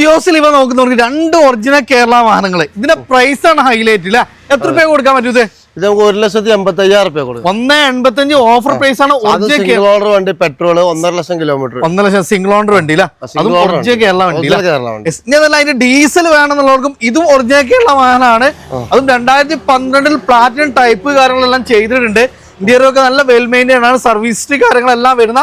ിയോസിൽ ഇവ നോക്കുന്നവർക്ക് രണ്ട് ഒറിജിനൽ കേരള വാഹനങ്ങൾ ഇതിന്റെ പ്രൈസ് ആണ് ഹൈലൈറ്റ് ഇല്ല. എത്ര രൂപ കൊടുക്കാൻ പറ്റൂത്? ഇത് നമുക്ക് 1,85,000 കൊടുക്കും. 1,85,000 ഓഫർ പ്രൈസ് ആണ്. സിംഗിൾ ഓണർ വണ്ടി, പെട്രോൾ 1.5 ലക്ഷം കിലോമീറ്റർ. 1 ലക്ഷം സിംഗിൾ ഓണർ വണ്ടി അല്ല, അതും ഒറിജിനൽ കേരള വണ്ടി. ഇനി അതല്ല, അതിന്റെ ഡീസൽ വേണമെന്നുള്ളവർക്കും ഇതും ഒറിജിനൽ കേരള വാഹനമാണ്. അതും 2012 പ്ലാറ്റിനം ടൈപ്പ് കാര്യങ്ങളെല്ലാം ചെയ്തിട്ടുണ്ട്. ഇന്റീരിയർ ഒക്കെ നല്ല വെൽ മെയിൻറ്റൈൻ ആണ്. സർവീസ് ഹിസ്റ്ററി കാര്യങ്ങളെല്ലാം വരുന്ന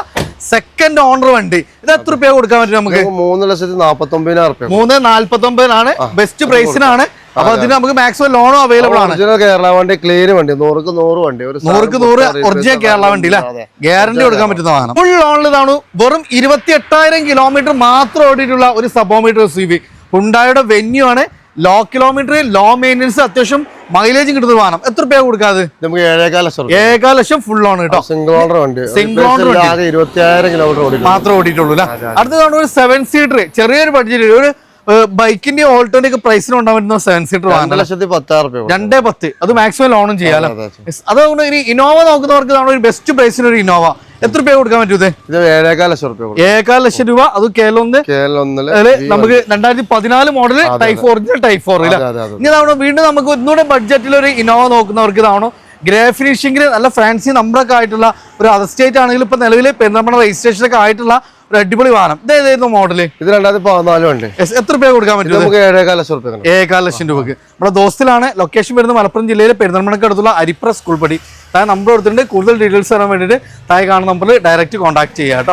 സെക്കൻഡ് ഓണർ വണ്ടി. ഇത് എത്ര രൂപ കൊടുക്കാൻ പറ്റും നമുക്ക്? 3,49,000. 3,49,000 ബെസ്റ്റ് പ്രൈസിനാണ്. അപ്പൊ അതിന് നമുക്ക് മാക്സിമം ലോണും അവൈലബിൾ ആണ്. കേരള വണ്ടി, ക്ലീൻ വണ്ടി, 100% വണ്ടി, 100% ഒറിജിനൽ കേരള വണ്ടി അല്ലെ, ഗ്യാരണ്ടി കൊടുക്കാൻ പറ്റുന്ന വാഹനം. ഫുൾ ലോണിൽ ഇതാണ്. വെറും 28,000 കിലോമീറ്റർ മാത്രം ഓടിയിട്ടുള്ള ഒരു സബോമീറ്റർ SUV ഹുണ്ടായുടെ വെന്യൂ ആണ്. ലോ കിലോമീറ്റർ, ലോ മെയിൻ്റെനൻസ്, അത്യാവശ്യം മൈലേജും കിട്ടുന്ന വാഹനം. എത്ര രൂപ കൊടുക്കാതെ? നമുക്ക് 7,5 ലക്ഷം ഫുൾ ലോൺ കേട്ടോ. സിംഗിൾ ഓണർ വണ്ടി, സിംഗിൾ ഓണർ 25,000 കിലോമീറ്റർ മാത്രം ഓടിയിട്ടുള്ളൂ അല്ലെ. അടുത്തതാണ് ഒരു 7 സീറ്റർ, ചെറിയൊരു ബഡ്ജറ്റ്, ഒരു ബൈക്കിന്റെ ഓൾട്ടോന്റെ ഒക്കെ പ്രൈസിന് ഉണ്ടാകുന്ന 7 സീറ്റർ വാഹനം 2,10,000. 2,10,000. അത് മാക്സിമം ലോണും ചെയ്യാലോ. അതുകൊണ്ട് ഇനി ഇന്നോവ നോക്കുന്നവർക്ക് ഒരു ബെസ്റ്റ് പ്രൈസിന് ഒരു ഇന്നോവ എത്ര രൂപ കൊടുക്കാൻ പറ്റൂ? ഇത് 7,5 ലക്ഷം രൂപ. അത് KL1 നമുക്ക് 2014 മോഡൽ ടൈപ്പ് ഒറിജിനൽ ടൈപ്പ് 4 ഇനി ഇതാവണോ വീണ്ടും നമുക്ക് ഒന്നുകൂടെ ബഡ്ജറ്റിൽ ഒരു ഇന്നോവ നോക്കുന്നവർക്ക് ഇതാവണോ ഗ്രേ ഫിനിഷിംഗിൽ നല്ല ഫാൻസി നമ്പറൊക്കെ ആയിട്ടുള്ള ഒരു അതർ സ്റ്റേറ്റ് ആണെങ്കിൽ ഇപ്പൊ നിലവിൽ പെരുന്തൽമണ്ണ രജിസ്ട്രേഷൻ ഒക്കെ ആയിട്ടുള്ള ഒരു അടിപൊളി വാഹനം. ഇത് ഏതായിരുന്നു മോഡല്? ഇത് 2014 ഉണ്ട്. എത്ര രൂപ കൊടുക്കാൻ പറ്റും? 7,5 ലക്ഷം രൂപക്ക്. നമ്മുടെ ദോസ്തിലാണ്. ലൊക്കേഷൻ വരുന്നത് മലപ്പുറം ജില്ലയിലെ പെരുന്തൽമണ്ണക്ക് അടുത്തുള്ള അരിപ്ര സ്കൂൾ പടി. താഴെ നമ്പർ കൊടുത്തിട്ടുണ്ട്. കൂടുതൽ ഡീറ്റെയിൽസ് തരാൻ വേണ്ടിയിട്ട് താഴെ കാണുന്ന നമ്പറിൽ ഡയറക്റ്റ് കോൺടാക്ട് ചെയ്യാം കേട്ടോ.